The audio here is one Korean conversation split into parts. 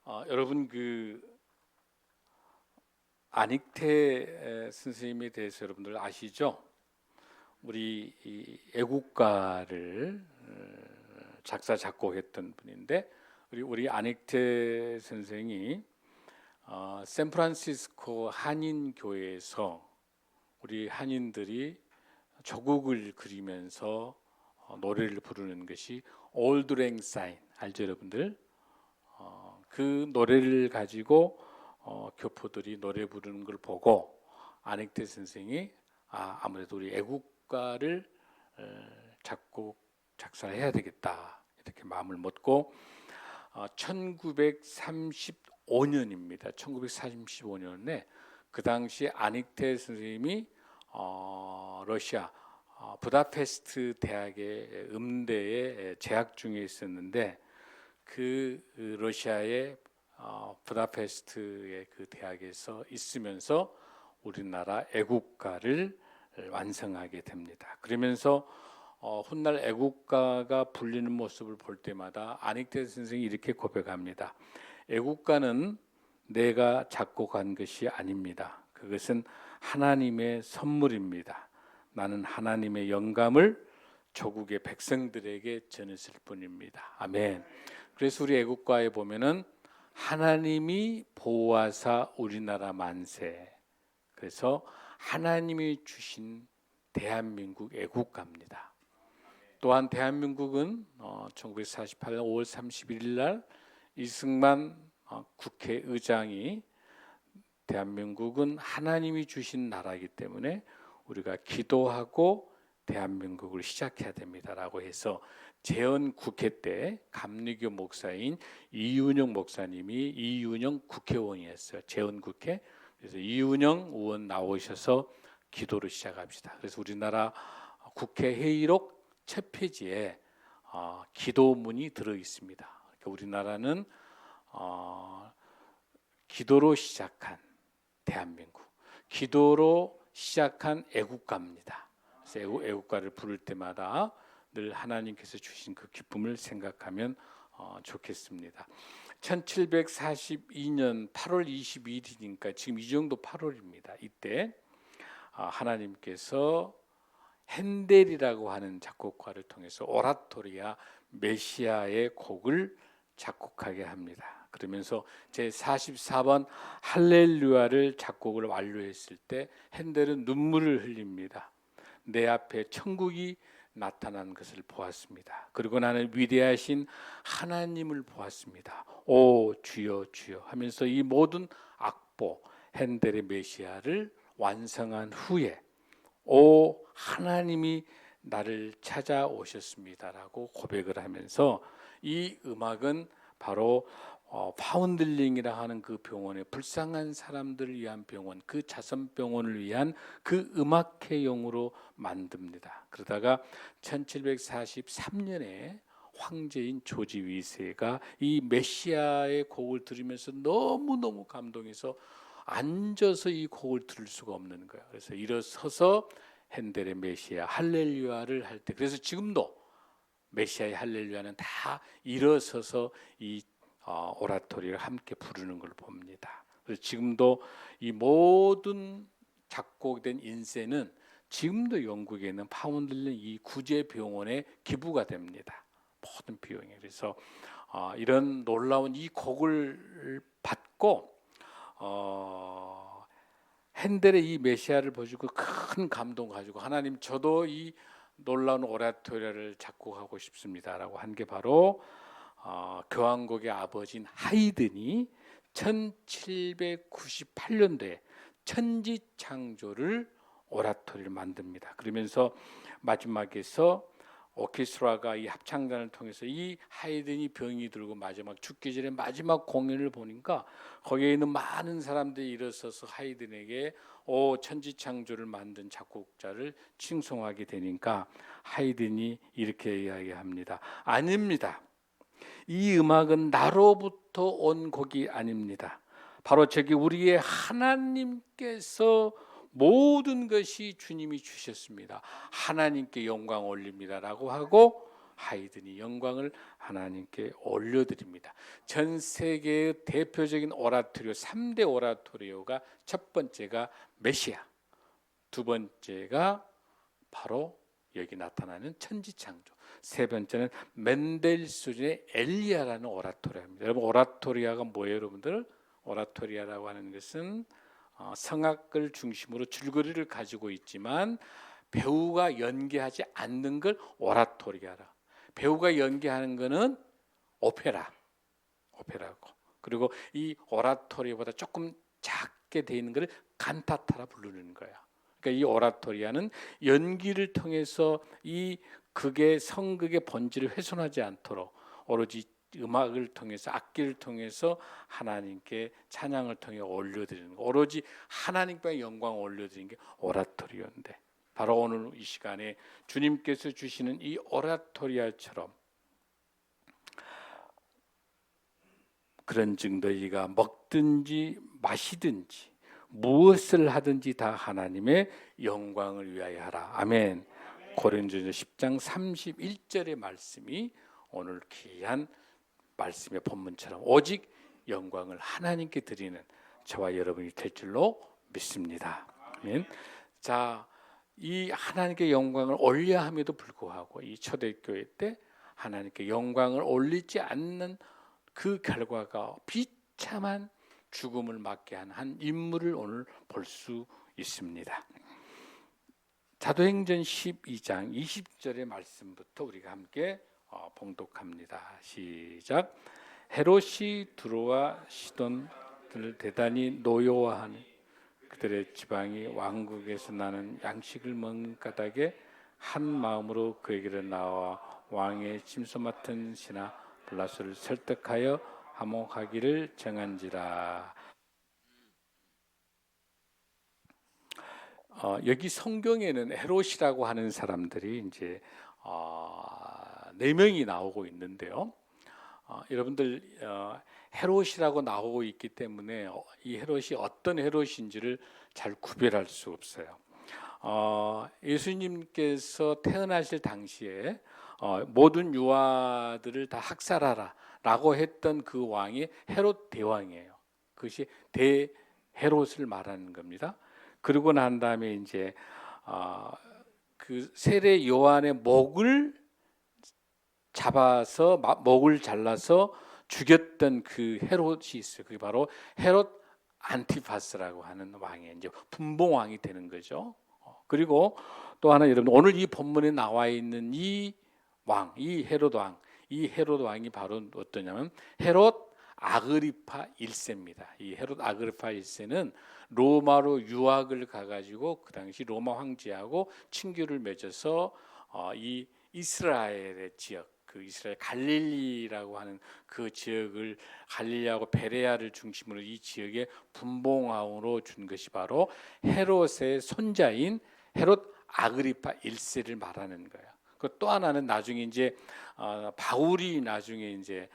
여러분 안익태 선생님에 대해서 여러분들 아시죠? 우리 이 애국가를 작사 작곡했던 분인데 우리 안익태 선생이 샌프란시스코 한인 교회에서 우리 한인들이 조국을 그리면서 노래를 부르는 것이 Old Lang Syne 알죠, 여러분들? 그 노래를 가지고 교포들이 노래 부르는 걸 보고 안익태 선생이 아무래도 우리 애국가를 작사해야 되겠다 이렇게 마음을 먹고 1935년입니다. 1935년에 그 당시 안익태 선생님이 러시아 부다페스트 대학의 음대에 재학 중에 있었는데 그 러시아의 부다페스트의 그 대학에서 있으면서 우리나라 애국가를 완성하게 됩니다. 그러면서 훗날 애국가가 불리는 모습을 볼 때마다 안익태 선생이 이렇게 고백합니다. 애국가는 내가 작곡한 것이 아닙니다. 그것은 하나님의 선물입니다. 나는 하나님의 영감을 조국의 백성들에게 전했을 뿐입니다. 아멘. 그래서 우리 애국가에 보면은 하나님이 보호하사 우리나라 만세. 그래서 하나님이 주신 대한민국 애국가입니다. 또한 대한민국은 1948년 5월 31일 날 이승만 국회의장이 대한민국은 하나님이 주신 나라이기 때문에 우리가 기도하고 대한민국을 시작해야 됩니다라고 해서 재헌 국회 때 감리교 목사인 이윤영 목사님이 이윤영 국회의원이었어요. 재헌 국회. 그래서 이윤영 의원 나오셔서 기도를 시작합시다. 그래서 우리나라 국회 회의록 첫 페이지에 기도문이 들어 있습니다. 그러니까 우리나라는 기도로 시작한 대한민국, 기도로 시작한 애국가입니다. 그래서 애국가를 부를 때마다 늘 하나님께서 주신 그 기쁨을 생각하면 좋겠습니다. 1742년 8월 22일이니까 지금 이 정도 8월입니다. 이때 하나님께서 핸델이라고 하는 작곡가를 통해서 오라토리아 메시아의 곡을 작곡하게 합니다. 그러면서 제44번 할렐루야를 작곡을 완료했을 때 핸델은 눈물을 흘립니다. 내 앞에 천국이 나타난 것을 보았습니다. 그리고 나는 위대하신 하나님을 보았습니다. 오 주여 주여 하면서 이 모든 악보 핸델의 메시아를 완성한 후에 오 하나님이 나를 찾아오셨습니다라고 고백을 하면서 이 음악은 바로 파운들링이라 하는 그 병원에 불쌍한 사람들을 위한 병원, 그 자선병원을 위한 그 음악회용으로 만듭니다. 그러다가 1743년에 황제인 조지 2세가 이 메시아의 곡을 들으면서 너무너무 감동해서 앉아서 이 곡을 들을 수가 없는 거야. 그래서 일어서서 핸델의 메시아 할렐루야를 할 때, 그래서 지금도 메시아의 할렐루야는 다 일어서서 이 오라토리를 함께 부르는 걸 봅니다. 그래서 지금도 이 모든 작곡된 인쇄는 지금도 영국에 있는 파운들린 이 구제병원에 기부가 됩니다. 모든 비용이. 그래서 이런 놀라운 이 곡을 받고 핸델의 이 메시아를 보시고 큰 감동 가지고 하나님 저도 이 놀라운 오라토리아를 작곡하고 싶습니다라고 한 게 바로 교향곡의 아버지인 하이든이 1798년도에 천지창조를 오라토리를 만듭니다. 그러면서 마지막에서 오케스트라가 이 합창단을 통해서 이 하이든이 병이 들고 마지막 죽기 전에 마지막 공연을 보니까 거기에 있는 많은 사람들이 일어서서 하이든에게 천지창조를 만든 작곡자를 칭송하게 되니까 하이든이 이렇게 이야기합니다. 아닙니다. 이 음악은 나로부터 온 곡이 아닙니다. 바로 저기 우리의 하나님께서 모든 것이 주님이 주셨습니다. 하나님께 영광 올립니다라고 하고 하이든이 영광을 하나님께 올려드립니다. 전 세계의 대표적인 오라토리오 3대 오라토리오가 첫 번째가 메시아, 두 번째가 바로 여기 나타나는 천지창조, 세 번째는 멘델 수준의 엘리야라는 오라토리아입니다. 여러분 오라토리아가 뭐예요? 여러분들 오라토리아라고 하는 것은 성악을 중심으로 줄거리를 가지고 있지만 배우가 연기하지 않는 걸 오라토리아라. 배우가 연기하는 것은 오페라고. 그리고 이 오라토리아보다 조금 작게 되어 있는 걸 칸타타라 부르는 거야. 그러니까 이 오라토리아는 연기를 통해서 이 극의 성극의 본질을 훼손하지 않도록 오로지 음악을 통해서 악기를 통해서 하나님께 찬양을 통해 올려드리는 거, 오로지 하나님께 영광을 올려드리는 게 오라토리아인데, 바로 오늘 이 시간에 주님께서 주시는 이 오라토리아처럼 그런즉 너희가 먹든지 마시든지 무엇을 하든지 다 하나님의 영광을 위하여 하라. 아멘. 고린도전서 10장 31절의 말씀이 오늘 귀한 말씀의 본문처럼 오직 영광을 하나님께 드리는 저와 여러분이 될 줄로 믿습니다. 아멘. 자, 이 하나님께 영광을 올려야 함에도 불구하고 이 초대교회 때 하나님께 영광을 올리지 않는 그 결과가 비참한 죽음을 맞게 한 인물을 오늘 볼 수 있습니다. 사도행전 12장 20절의 말씀부터 우리가 함께 봉독합니다. 시작. 헤롯이 두로와 시돈을 대단히 노여워하니 그들의 지방이 왕국에서 나는 양식을 먹는 까닭에 한 마음으로 그에게로 나와 왕의 침소 맡은 신하 블라스를 설득하여 화목하기를 정한지라. 여기 성경에는 헤롯이라고 하는 사람들이 이제 4명이 나오고 있는데요. 여러분들 헤롯이라고 나오고 있기 때문에 이 헤롯이 어떤 헤롯인지를 잘 구별할 수 없어요. 예수님께서 태어나실 당시에 모든 유아들을 다 학살하라 라고 했던 그 왕이 헤롯 대왕이에요. 그것이 대헤롯을 말하는 겁니다. 그러고 난 다음에 이제 그 세례 요한의 목을 잡아서 목을 잘라서 죽였던 그 헤롯이 있어요. 그게 바로 헤롯 안티파스라고 하는 왕이 이제 분봉왕이 되는 거죠. 그리고 또 하나 여러분 오늘 이 본문에 나와 있는 이 왕, 이 헤롯 왕, 이 헤롯 왕이 바로 어떠냐면 헤롯 아그리파 1세입니다. 이 헤롯 아그리파 1세는 로마로 유학을 가가지고 그 당시 로마 황제하고 친교를 맺어서 이 이스라엘의 지역, 그 이스라엘 갈릴리라고 하는 그 지역을 갈릴리하고 베레아를 중심으로 이 지역에 분봉왕으로 준 것이 바로 헤롯의 손자인 헤롯 아그리파 1세를 말하는 거예요. 또 하나는 나중에 이제 바울이 나중에 이제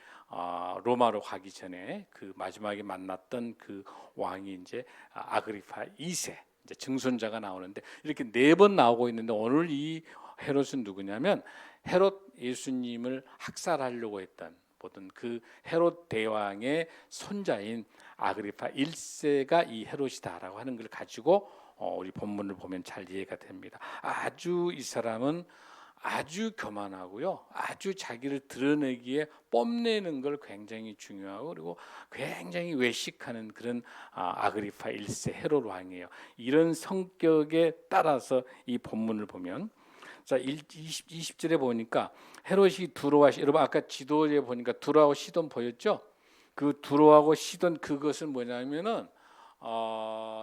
로마로 가기 전에 그 마지막에 만났던 그 왕이 이제 아그리파 2세 이제 증손자가 나오는데 이렇게 4번 나오고 있는데 오늘 이 헤롯은 누구냐면 헤롯 예수님을 학살하려고 했던 모든 그 헤롯 대왕의 손자인 아그리파 1세가 이 헤롯이다라고 하는 걸 가지고 우리 본문을 보면 잘 이해가 됩니다. 아주 이 사람은 아주 교만하고요, 아주 자기를 드러내기에 뽐내는 걸 굉장히 중요하고 그리고 굉장히 외식하는 그런 아그리파 1세 헤롯 왕이에요. 이런 성격에 따라서 이 본문을 보면 자 20절에 보니까 헤롯이 두로와 여러분 아까 지도에 보니까 두로하고 시돈 보였죠? 그 두로하고 시돈 그것은 뭐냐면은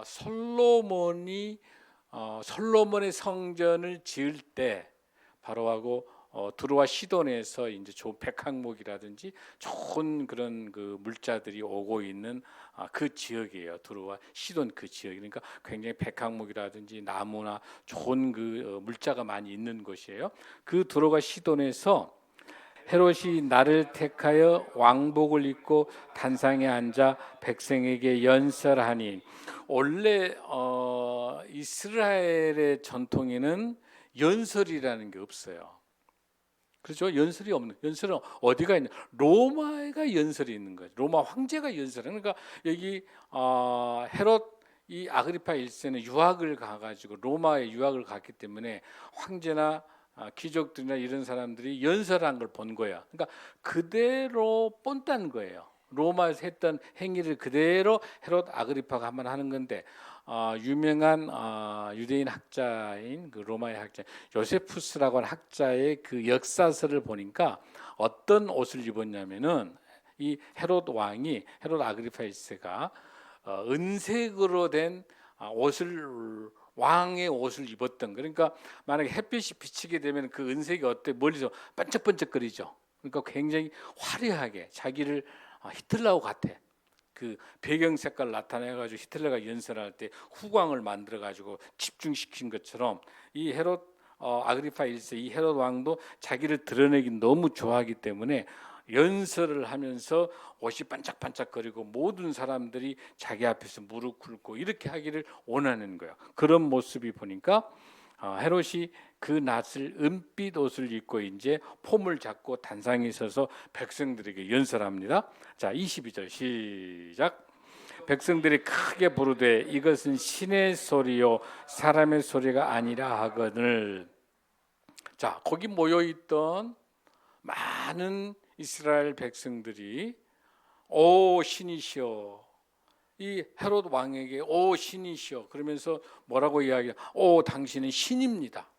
솔로몬의 성전을 지을 때 바로하고 두로와 시돈에서 이제 좋은 백항목이라든지 좋은 그런 그 물자들이 오고 있는 그 지역이에요. 두로와 시돈 그 지역. 그러니까 굉장히 백항목이라든지 나무나 좋은 그 물자가 많이 있는 곳이에요. 그 두로와 시돈에서 헤롯이 나를 택하여 왕복을 입고 단상에 앉아 백성에게 연설하니 원래 이스라엘의 전통에는 연설이라는 게 없어요. 그렇죠? 연설이 없는, 연설은 어디가 있냐? 로마가 연설이 있는 거죠. 로마 황제가 연설. 그러니까 여기 헤롯 이 아그리파 1세는 유학을 가가지고 로마에 유학을 갔기 때문에 황제나 귀족들이나 이런 사람들이 연설한 걸 본 거야. 그러니까 그대로 본딴 거예요. 로마에서 했던 행위를 그대로 헤롯 아그리파가 한번 하는 건데 유명한 유대인 학자인 그 로마의 학자 요세푸스라고 하는 학자의 그 역사서를 보니까 어떤 옷을 입었냐면은 이 헤롯 왕이 헤롯 아그리파 1세가 은색으로 된 옷을 왕의 옷을 입었던 거. 그러니까 만약에 햇빛이 비치게 되면 그 은색이 어때 멀리서 반짝반짝거리죠. 그러니까 굉장히 화려하게 자기를 히틀러하고 같아. 그 배경 색깔 나타내가지고 히틀러가 연설할 때 후광을 만들어가지고 집중시킨 것처럼 이 헤롯 아그리파 1세 이 헤롯 왕도 자기를 드러내기 너무 좋아하기 때문에 연설을 하면서 옷이 반짝반짝거리고 모든 사람들이 자기 앞에서 무릎 꿇고 이렇게 하기를 원하는 거예요. 그런 모습이 보니까 헤롯이 그 낯을 은빛 옷을 입고 이제 폼을 잡고 단상에 서서 백성들에게 연설합니다. 자, 22절 시작. 백성들이 크게 부르되 이것은 신의 소리요 사람의 소리가 아니라 하거늘. 자, 거기 모여 있던 많은 이스라엘 백성들이 오 신이시여, 이 헤롯 왕에게 오 신이시여 그러면서 뭐라고 이야기해요? 오 당신은 신입니다.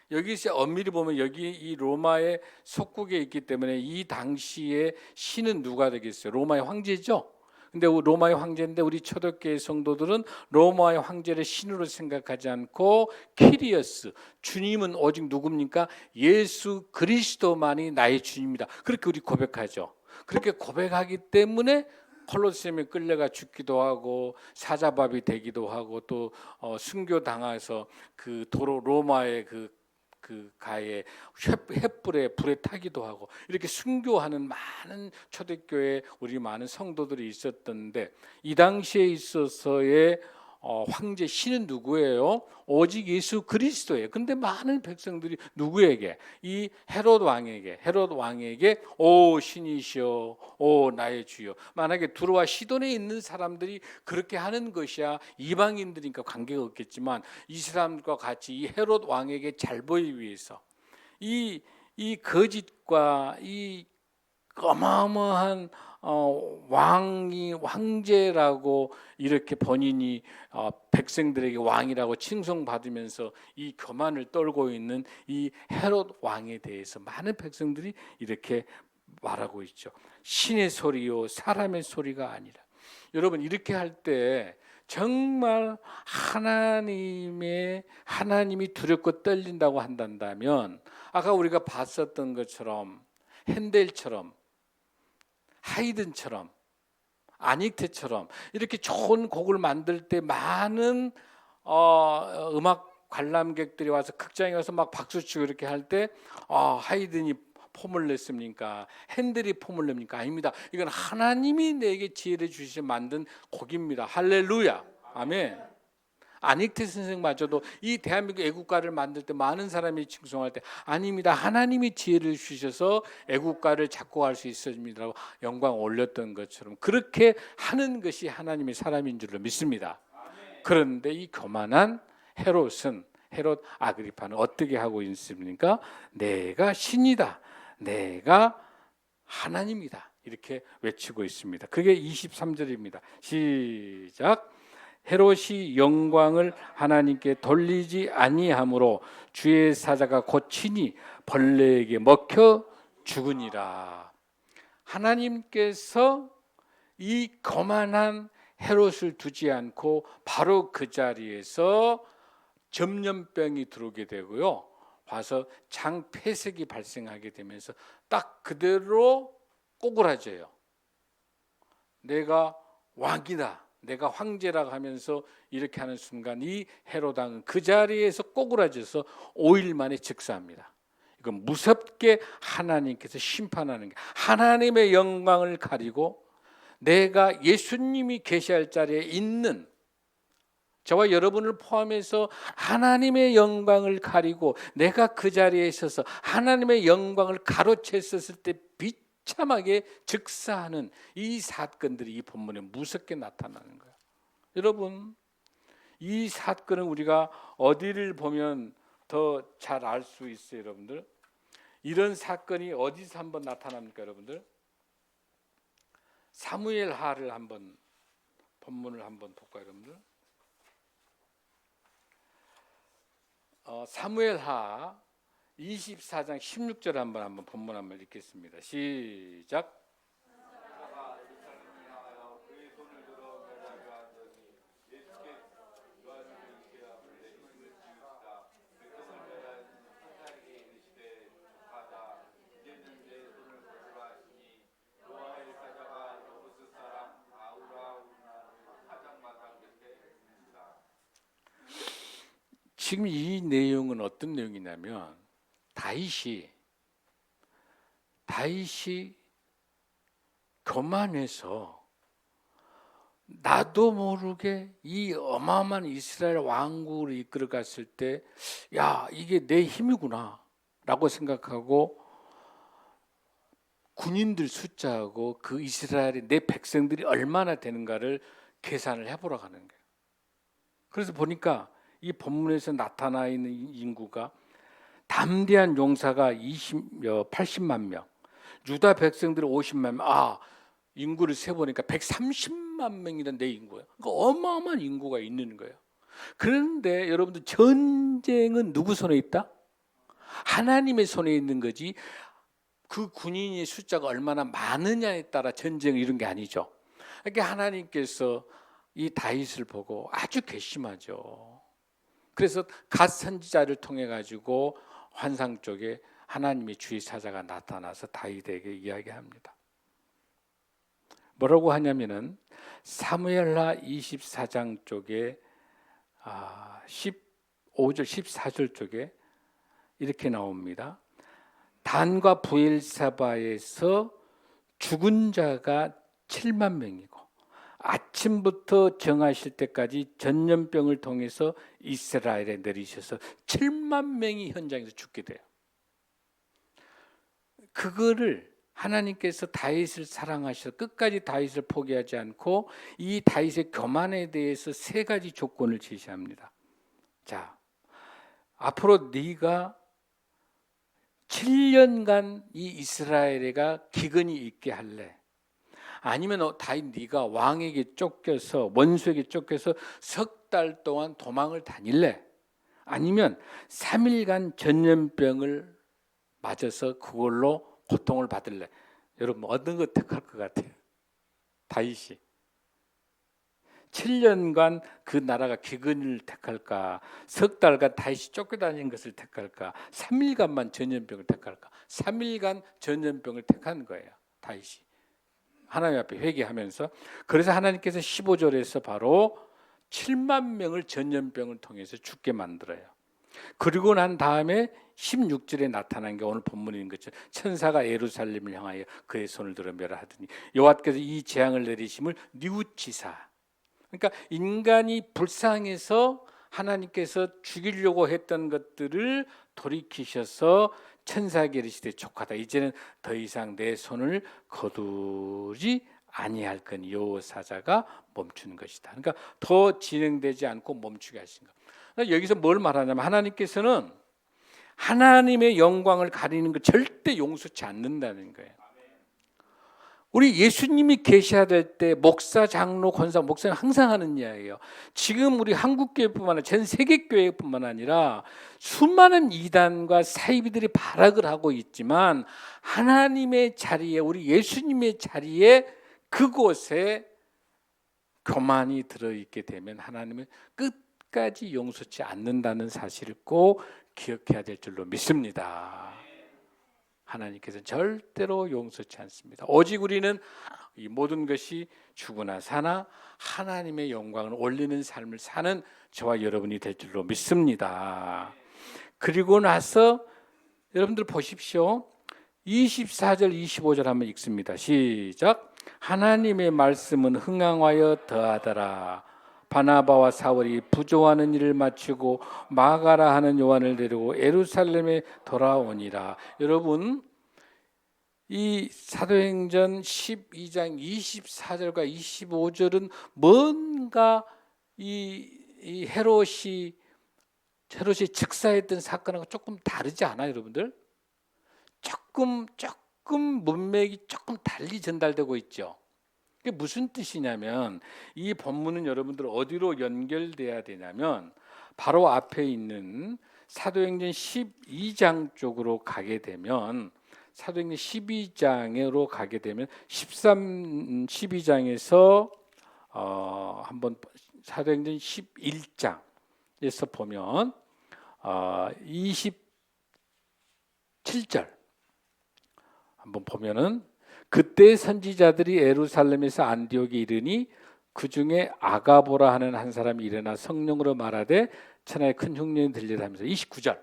여기서 엄밀히 보면 여기 이 로마의 속국에 있기 때문에 이 당시에 신은 누가 되겠어요? 로마의 황제죠. 근데 로마의 황제인데 우리 초대교회 성도들은 로마의 황제를 신으로 생각하지 않고 키리어스, 주님은 오직 누굽니까? 예수 그리스도만이 나의 주님이다. 그렇게 우리 고백하죠. 그렇게 고백하기 때문에 콜로세움에 끌려가 죽기도 하고 사자밥이 되기도 하고 또 순교당해서 그 도로 로마의 그 가에 횃불에 불에 타기도 하고 이렇게 순교하는 많은 초대교회 우리 많은 성도들이 있었던데 이 당시에 있어서의 황제 신은 누구예요? 오직 예수 그리스도예요. 근데 많은 백성들이 누구에게? 이 헤롯 왕에게 오 신이시여, 오 나의 주여. 만약에 두로와 시돈에 있는 사람들이 그렇게 하는 것이야 이방인들이니까 관계가 없겠지만 이 사람과 같이 이 헤롯 왕에게 잘 보이기 위해서 이 거짓과 이 어마어마한 황제라고 이렇게 본인이 백성들에게 왕이라고 칭송받으면서 이 교만을 떨고 있는 이 헤롯 왕에 대해서 많은 백성들이 이렇게 말하고 있죠. 신의 소리요 사람의 소리가 아니라. 여러분 이렇게 할 때 정말 하나님이 두렵고 떨린다고 한다면 아까 우리가 봤었던 것처럼 핸델처럼 하이든처럼 아닉테처럼 이렇게 좋은 곡을 만들 때 많은 음악 관람객들이 와서 극장에 와서 막 박수치고 이렇게 할 때 하이든이 폼을 냈습니까? 핸들이 폼을 냅니까? 아닙니다. 이건 하나님이 내게 지혜를 주시어 만든 곡입니다. 할렐루야. 아멘. 아닉테 선생마저도 이 대한민국 애국가를 만들 때 많은 사람이 칭송할 때 아닙니다. 하나님이 지혜를 주셔서 애국가를 작곡할 수 있습니다라고 영광 올렸던 것처럼 그렇게 하는 것이 하나님의 사람인 줄로 믿습니다. 그런데 이 교만한 헤롯 아그리파는 어떻게 하고 있습니까? 내가 신이다. 내가 하나님이다. 이렇게 외치고 있습니다. 그게 23절입니다. 시작. 헤롯이 영광을 하나님께 돌리지 아니하므로 주의 사자가 곧 친히 벌레에게 먹혀 죽으니라. 하나님께서 이 거만한 헤롯을 두지 않고 바로 그 자리에서 전염병이 들어오게 되고요. 와서 장폐색이 발생하게 되면서 딱 그대로 꼬꾸라져요. 내가 왕이다. 내가 황제라고 하면서 이렇게 하는 순간 이 헤롯 왕은 그 자리에서 꼬꾸라져서 5일 만에 즉사합니다. 이건 무섭게 하나님께서 심판하는 게 하나님의 영광을 가리고 내가 예수님이 계시할 자리에 있는 저와 여러분을 포함해서 하나님의 영광을 가리고 내가 그 자리에 있어서 하나님의 영광을 가로챘었을 때 비참하게 즉사하는 이 사건들이 이 본문에 무섭게 나타나는 거예요. 여러분, 이 사건은 우리가 어디를 보면 더 잘 알 수 있어요, 여러분들? 이런 사건이 어디서 한번 나타납니까, 여러분들? 사무엘하를 한번 본문을 한번 볼까요, 여러분들? 사무엘하 24장 16절 한번 본문 한번 읽겠습니다. 시작. 지금 이 내용은 어떤 내용이냐면 다윗이 교만해서 나도 모르게 이 어마어마한 이스라엘 왕국을 이끌어 갔을 때, 야, 이게 내 힘이구나 라고 생각하고 군인들 숫자하고 그 이스라엘의 내 백성들이 얼마나 되는가를 계산을 해보라고 하는 거예요. 그래서 보니까 이 본문에서 나타나 있는 인구가 담대한 용사가 80만 명, 유다 백성들이 50만 명, 인구를 세보니까 130만 명이란 내 인구예요. 그러니까 어마어마한 인구가 있는 거예요. 그런데 여러분들, 전쟁은 누구 손에 있다? 하나님의 손에 있는 거지, 그 군인의 숫자가 얼마나 많으냐에 따라 전쟁 이런 게 아니죠. 그러니까 하나님께서 이 다윗을 보고 아주 괘씸하죠. 그래서 갓 선지자를 통해 가지고 환상 쪽에 하나님의 주의 사자가 나타나서 다윗에게 이야기합니다. 뭐라고 하냐면은 사무엘하 24장 쪽에 15절 14절 쪽에 이렇게 나옵니다. 단과 부엘사바에서 죽은 자가 7만 명이고 아침부터 정하실 때까지 전염병을 통해서 이스라엘에 내리셔서 7만 명이 현장에서 죽게 돼요. 그거를 하나님께서 다윗을 사랑하셔서 끝까지 다윗을 포기하지 않고 이 다윗의 교만에 대해서 3가지 조건을 제시합니다. 자, 앞으로 네가 7년간 이 이스라엘에가 기근이 있게 할래? 아니면 다윗 네가 왕에게 쫓겨서 원수에게 쫓겨서 3달 동안 도망을 다닐래? 아니면 3일간 전염병을 맞아서 그걸로 고통을 받을래? 여러분 어떤 거 택할 것 같아요? 다윗이 7년간 그 나라가 기근을 택할까? 3달간 다윗이 쫓겨다니는 것을 택할까? 3일간만 전염병을 택할까? 3일간 전염병을 택한 거예요, 다윗이. 하나님 앞에 회개하면서. 그래서 하나님께서 15절에서 바로 7만 명을 전염병을 통해서 죽게 만들어요. 그리고 난 다음에 16절에 나타난 게 오늘 본문인 것처럼 천사가 예루살렘을 향하여 그의 손을 들어 멸하더니 여호와께서 이 재앙을 내리심을 뉘우치사. 그러니까 인간이 불쌍해서 하나님께서 죽이려고 했던 것들을 돌이키셔서 천사에게 이르시되 족하다. 이제는 더 이상 내 손을 거두지 아니할 건 여호사자가 멈추는 것이다. 그러니까 더 진행되지 않고 멈추게 하신 것. 그러니까 여기서 뭘 말하냐면 하나님께서는 하나님의 영광을 가리는 걸 절대 용서치 않는다는 거예요. 우리 예수님이 계시될 때 목사, 장로, 권사, 목사님 항상 하는 이야기예요. 지금 우리 한국교회뿐만 아니라 전 세계교회뿐만 아니라 수많은 이단과 사이비들이 발악을 하고 있지만 하나님의 자리에, 우리 예수님의 자리에 그곳에 교만이 들어있게 되면 하나님은 끝까지 용서치 않는다는 사실을 꼭 기억해야 될 줄로 믿습니다. 하나님께서는 절대로 용서치 않습니다. 오직 우리는 이 모든 것이 죽으나 사나 하나님의 영광을 올리는 삶을 사는 저와 여러분이 될 줄로 믿습니다. 그리고 나서 여러분들 보십시오. 24절 25절 한번 읽습니다. 시작. 하나님의 말씀은 흥황하여 더하더라. 바나바와 사울이 부조하는 일을 마치고 마가라 하는 요한을 데리고 예루살렘에 돌아오니라. 여러분, 이 사도행전 12장 24절과 25절은 뭔가 이 헤롯이 즉사했던 사건하고 조금 다르지 않아요, 여러분들? 조금 문맥이 조금 달리 전달되고 있죠. 그게 무슨 뜻이냐면, 이 본문은 여러분들 어디로 연결돼야 되냐면 바로 앞에 있는 사도행전 12장 쪽으로 가게 되면, 사도행전 12장으로 가게 되면 12장에서 한번 사도행전 11장에서 보면 27절 한번 보면은, 그때 선지자들이 예루살렘에서 안디옥에 이르니 그 중에 아가보라 하는 한 사람이 일어나 성령으로 말하되 천하에 큰 흉년이 들리라 하면서 29절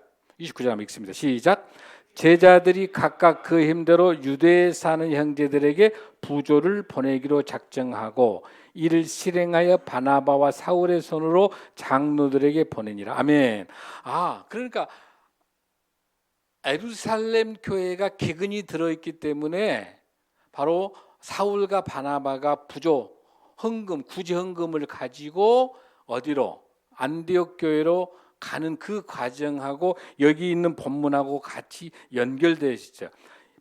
한번 읽습니다. 시작. 제자들이 각각 그 힘대로 유대에 사는 형제들에게 부조를 보내기로 작정하고 이를 실행하여 바나바와 사울의 손으로 장로들에게 보내니라. 아멘. 그러니까 예루살렘 교회가 기근이 들어있기 때문에 바로 사울과 바나바가 부조, 헌금, 구제 헌금을 가지고 어디로? 안디옥 교회로 가는 그 과정하고 여기 있는 본문하고 같이 연결되어 있죠.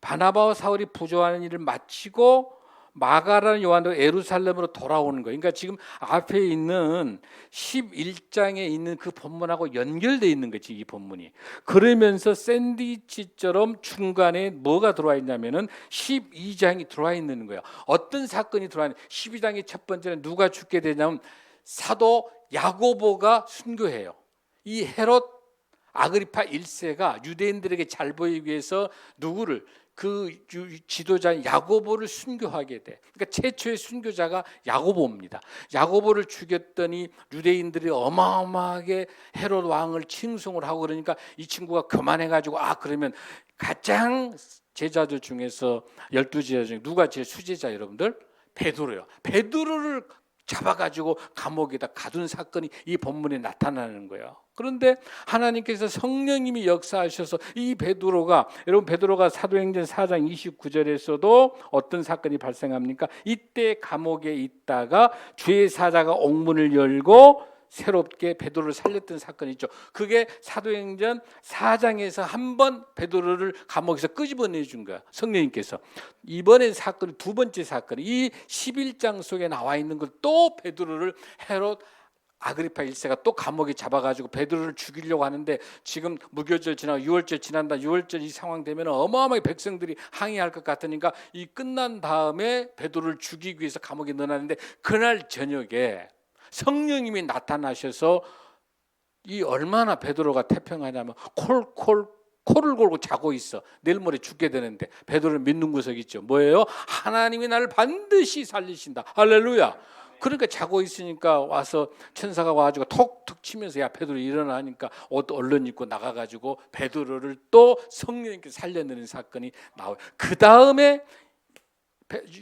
바나바와 사울이 부조하는 일을 마치고 마가라는 요한도 예루살렘으로 돌아오는 거예요. 그러니까 지금 앞에 있는 11장에 있는 그 본문하고 연결되어 있는 거지, 이 본문이. 그러면서 샌드위치처럼 중간에 뭐가 들어와 있냐면은 12장이 들어와 있는 거예요. 어떤 사건이 들어와 있는? 12장의 첫 번째는 누가 죽게 되냐면 사도 야고보가 순교해요. 이 헤롯 아그리파 1세가 유대인들에게 잘 보이기 위해서 누구를, 그 지도자인 야고보를 순교하게 돼. 그러니까 최초의 순교자가 야고보입니다. 야고보를 죽였더니 유대인들이 어마어마하게 헤롯 왕을 칭송을 하고, 그러니까 이 친구가 교만해가지고 그러면 가장 제자들 중에서 12제자 중에 누가 제일 수제자, 여러분들? 베드로요. 베드로를 잡아가지고 감옥에다 가둔 사건이 이 본문에 나타나는 거예요. 그런데 하나님께서 성령님이 역사하셔서 이 베드로가, 여러분 베드로가 사도행전 4장 29절에서도 어떤 사건이 발생합니까? 이때 감옥에 있다가 주의 사자가 옥문을 열고 새롭게 베드로를 살렸던 사건이 있죠. 그게 사도행전 4장에서 한번 베드로를 감옥에서 끄집어내 준 거야, 성령님께서. 이번에 사건이 두 번째 사건이 이 11장 속에 나와 있는 것, 또 베드로를 헤롯 아그리파 1세가 또 감옥에 잡아가지고 베드로를 죽이려고 하는데, 지금 무교절 지나고 6월절 지난다. 6월절 이 상황 되면 어마어마하게 백성들이 항의할 것 같으니까 이 끝난 다음에 베드로를 죽이기 위해서 감옥에 넣어놨는데, 그날 저녁에 성령님이 나타나셔서 이 얼마나 베드로가 태평하냐면 코를 골고 자고 있어. 내일 모레 죽게 되는데 베드로를 믿는 구석이 있죠. 뭐예요? 하나님이 나를 반드시 살리신다. 할렐루야. 그러니까 자고 있으니까 와서 천사가 와가지고 톡톡 치면서 야 베드로 일어나니까 옷 얼른 입고 나가가지고 베드로를 또 성령님께서 살려내는 사건이 나와요. 그 다음에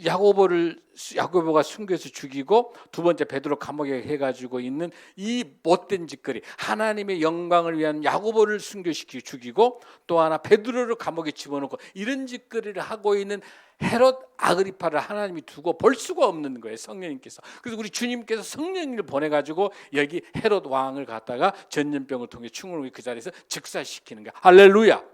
야고보가 순교해서 죽이고, 두 번째 베드로 감옥에 해가지고 있는 이 못된 짓거리, 하나님의 영광을 위한 야고보를 순교시키고 죽이고, 또 하나 베드로를 감옥에 집어넣고, 이런 짓거리를 하고 있는 헤롯 아그리파를 하나님이 두고 볼 수가 없는 거예요, 성령님께서. 그래서 우리 주님께서 성령님을 보내가지고 여기 헤롯 왕을 갖다가 전염병을 통해 충을 그 자리에서 즉사시키는 거야. 할렐루야.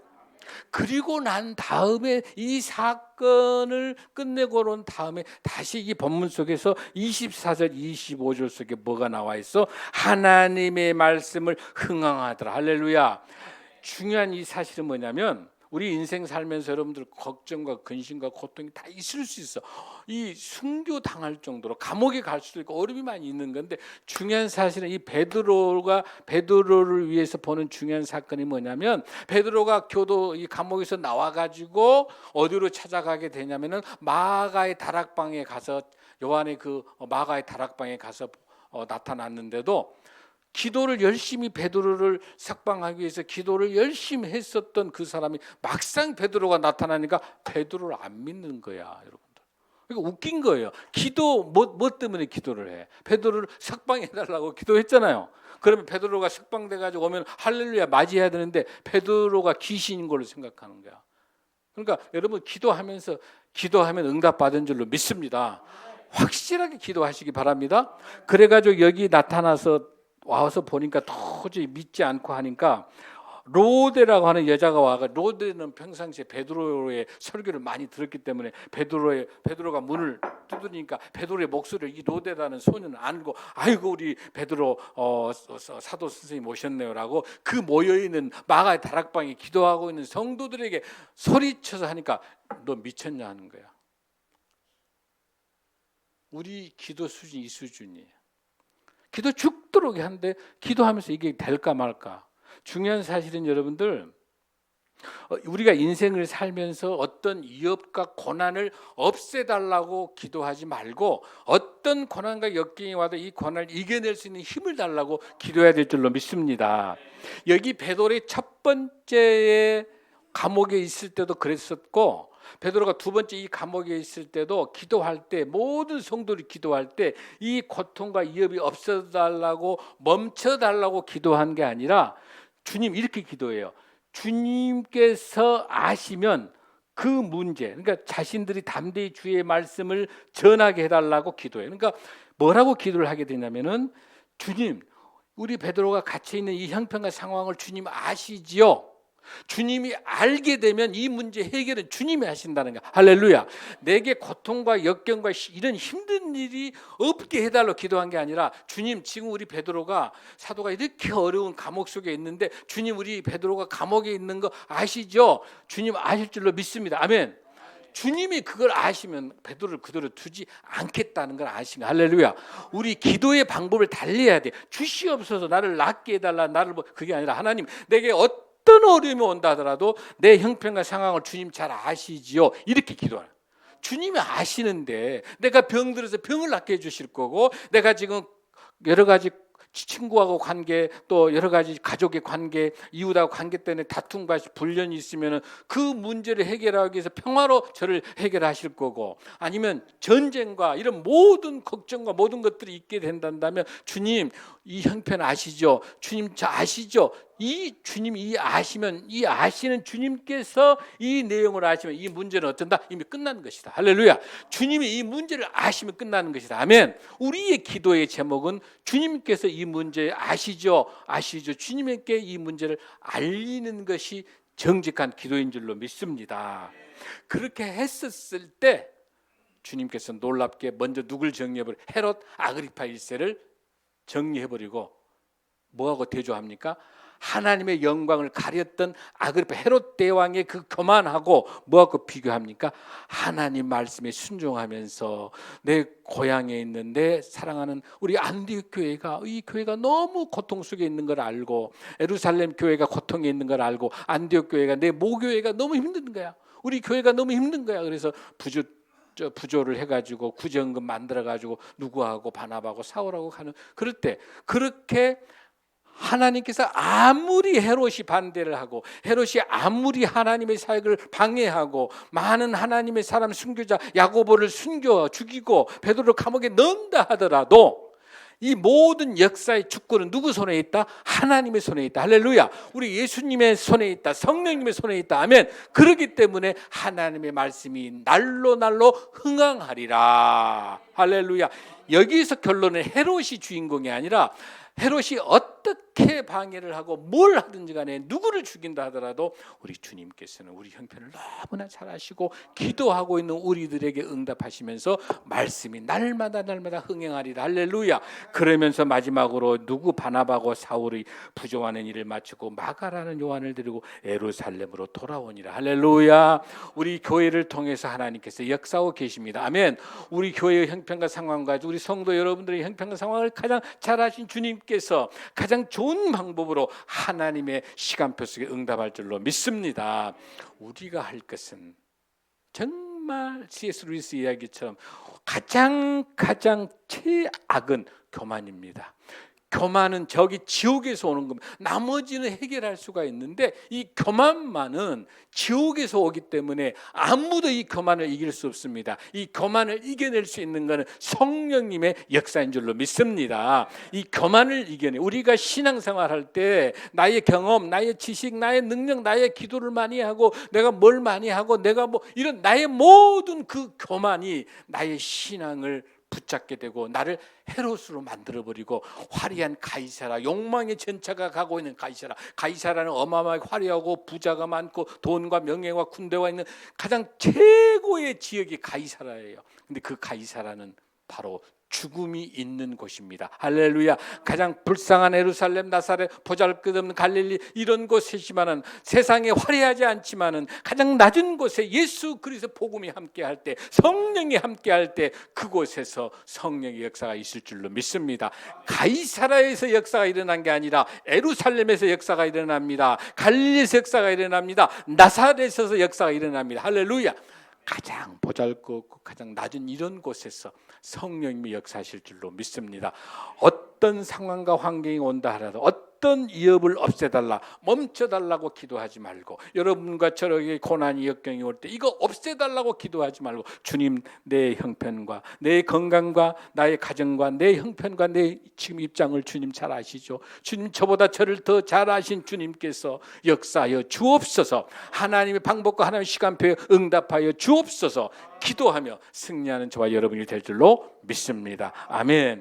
그리고 난 다음에 이 사건을 끝내고 난 다음에 다시 이 본문 속에서 24절 25절 속에 뭐가 나와 있어? 하나님의 말씀을 흥황하더라. 할렐루야. 중요한 이 사실은 뭐냐면, 우리 인생 살면서 여러분들 걱정과 근심과 고통이 다 있을 수 있어. 이 순교 당할 정도로 감옥에 갈 수도 있고 어려움이 많이 있는 건데, 중요한 사실은 이 베드로를 위해서 보는 중요한 사건이 뭐냐면, 베드로가 이 감옥에서 나와가지고 어디로 찾아가게 되냐면은 마가의 다락방에 가서, 요한의 그 마가의 다락방에 가서 나타났는데도, 기도를 열심히 베드로를 석방하기 위해서 기도를 열심히 했었던 그 사람이 막상 베드로가 나타나니까 베드로를 안 믿는 거야, 여러분들. 그러니까 웃긴 거예요. 기도 뭐 때문에 기도를 해? 베드로를 석방해달라고 기도했잖아요. 그러면 베드로가 석방돼 가지고 오면 할렐루야 맞이해야 되는데 베드로가 귀신인 걸로 생각하는 거야. 그러니까 여러분 기도하면 응답받은 줄로 믿습니다. 확실하게 기도하시기 바랍니다. 그래가지고 여기 나타나서 와서 보니까 도저히 믿지 않고 하니까 로데라고 하는 여자가 와가 로데는 평상시에 베드로의 설교를 많이 들었기 때문에 베드로가 문을 두드리니까 베드로의 목소리를 이 로데라는 소년은 알고 아이고 우리 베드로 사도 선생님 오셨네요라고 그 모여 있는 마가의 다락방에 기도하고 있는 성도들에게 소리쳐서 하니까 너 미쳤냐 하는 거야. 우리 기도 수준이 이 수준이에요. 기도 죽도록 하는데 기도하면서 이게 될까 말까. 중요한 사실은 여러분들 우리가 인생을 살면서 어떤 위협과 고난을 없애달라고 기도하지 말고 어떤 고난과 역경이 와도 이 고난을 이겨낼 수 있는 힘을 달라고 기도해야 될 줄로 믿습니다. 여기 베드로의 첫 번째 감옥에 있을 때도 그랬었고 베드로가 두 번째 이 감옥에 있을 때도 기도할 때 모든 성도들이 기도할 때 이 고통과 위협이 없어달라고 멈춰달라고 기도한 게 아니라 주님 이렇게 기도해요. 주님께서 아시면 그 문제, 그러니까 자신들이 담대히 주의 말씀을 전하게 해달라고 기도해요. 그러니까 뭐라고 기도를 하게 되냐면은 주님, 우리 베드로가 갇혀 있는 이 형편과 상황을 주님 아시지요. 주님이 알게 되면 이 문제 해결은 주님이 하신다는 거야. 할렐루야. 내게 고통과 역경과 이런 힘든 일이 없게 해달라고 기도한 게 아니라 주님 지금 우리 베드로가 사도가 이렇게 어려운 감옥 속에 있는데 주님 우리 베드로가 감옥에 있는 거 아시죠? 주님 아실 줄로 믿습니다. 아멘. 주님이 그걸 아시면 베드로를 그대로 두지 않겠다는 걸 아시면 할렐루야. 우리 기도의 방법을 달리해야 돼. 주시옵소서 나를 낫게 해달라 나를 그게 아니라 하나님 내게 어떤 어려움이 온다 하더라도 내 형편과 상황을 주님 잘 아시지요. 이렇게 기도하는. 주님이 아시는데 내가 병들어서 병을 낫게 해주실 거고 내가 지금 여러 가지 친구하고 관계 또 여러 가지 가족의 관계 이웃하고 관계 때문에 다툼과 불련이 있으면 그 문제를 해결하기 위해서 평화로 저를 해결하실 거고 아니면 전쟁과 이런 모든 걱정과 모든 것들이 있게 된다면 주님 이 형편 아시죠? 주님 저 아시죠? 이 주님 이 아시면 이 아시는 주님께서 이 내용을 아시면 이 문제는 어쩐다? 이미 끝나는 것이다. 할렐루야. 주님이 이 문제를 아시면 끝나는 것이다. 아멘. 우리의 기도의 제목은 주님께서 이 문제 아시죠? 아시죠? 주님께 이 문제를 알리는 것이 정직한 기도인 줄로 믿습니다. 그렇게 했었을 때 주님께서 놀랍게 먼저 누굴 정리해버려? 헤롯 아그리파 1세를 정리해버리고 뭐하고 대조합니까? 하나님의 영광을 가렸던 아그리파 헤롯 대왕의 그 교만하고 뭐하고 비교합니까? 하나님 말씀에 순종하면서 내 고향에 있는 내 사랑하는 우리 안디옥 교회가 이 교회가 너무 고통 속에 있는 걸 알고 예루살렘 교회가 고통에 있는 걸 알고 안디옥 교회가 내 모교회가 너무 힘든 거야. 우리 교회가 너무 힘든 거야. 그래서 부조를 해가지고 구정금 만들어가지고 누구하고 바나바하고 사울하고 가는 그럴 때 그렇게 하나님께서 아무리 헤롯이 반대를 하고 헤롯이 아무리 하나님의 사역을 방해하고 많은 하나님의 사람 순교자 야고보를 숨겨 죽이고 베드로를 감옥에 넣는다 하더라도 이 모든 역사의 주권은 누구 손에 있다? 하나님의 손에 있다. 할렐루야. 우리 예수님의 손에 있다. 성령님의 손에 있다. 아멘. 그렇기 때문에 하나님의 말씀이 날로 흥황하리라. 할렐루야. 여기서 결론은 헤롯이 주인공이 아니라 헤롯이 어떻게 방해를 하고 뭘 하든지 간에 누구를 죽인다 하더라도 우리 주님께서는 우리 형편을 너무나 잘 아시고 기도하고 있는 우리들에게 응답하시면서 말씀이 날마다 흥행하리라. 할렐루야. 그러면서 마지막으로 누구 바나바고 사울이 부조하는 일을 마치고 마가라는 요한을 데리고 예루살렘으로 돌아오니라. 할렐루야. 우리 교회를 통해서 하나님께서 역사하고 계십니다. 아멘. 우리 교회의 형편과 상황과 우리 성도 여러분들의 형편과 상황을 가장 잘 아신 주님께서 가장 좋은 방법으로 하나님의 시간표 속에 응답할 줄로 믿습니다. 우리가 할 것은 정말 C.S. 루이스 이야기처럼 가장 최악은 교만입니다. 교만은 저기 지옥에서 오는 겁니다. 나머지는 해결할 수가 있는데 이 교만만은 지옥에서 오기 때문에 아무도 이 교만을 이길 수 없습니다. 이 교만을 이겨낼 수 있는 것은 성령님의 역사인 줄로 믿습니다. 이 교만을 이겨내 우리가 신앙생활할 때 나의 경험, 나의 지식, 나의 능력, 나의 기도를 많이 하고 내가 뭘 많이 하고 내가 뭐 이런 나의 모든 그 교만이 나의 신앙을 붙잡게 되고 나를 헤롯으로 만들어버리고 화려한 가이사라, 욕망의 전차가 가고 있는 가이사라. 가이사라는 어마어마하게 화려하고 부자가 많고 돈과 명예와 군대가 있는 가장 최고의 지역이 가이사라예요. 근데 그 가이사라는 바로 죽음이 있는 곳입니다. 할렐루야. 가장 불쌍한 예루살렘, 나사렛, 보잘것없는 갈릴리 이런 곳이지만은 세상에 화려하지 않지만은 가장 낮은 곳에 예수 그리스도 복음이 함께할 때, 성령이 함께할 때 그곳에서 성령의 역사가 있을 줄로 믿습니다. 가이사라에서 역사가 일어난 게 아니라 예루살렘에서 역사가 일어납니다. 갈릴리에서 역사가 일어납니다. 나사렛에서 역사가 일어납니다. 할렐루야. 가장 보잘것없고 가장 낮은 이런 곳에서 성령님이 역사하실 줄로 믿습니다. 어떤 상황과 환경이 온다 하더라도 어떤 위협을 없애달라, 멈춰달라고 기도하지 말고, 여러분과 저에게 고난이 역경이 올 때 이거 없애달라고 기도하지 말고, 주님 내 형편과 내 건강과 나의 가정과 내 형편과 내 지금 입장을 주님 잘 아시죠? 주님 저보다 저를 더 잘 아신 주님께서 역사하여 주옵소서. 하나님의 방법과 하나님의 시간표에 응답하여 주옵소서. 기도하며 승리하는 저와 여러분이 될 줄로 믿습니다. 아멘.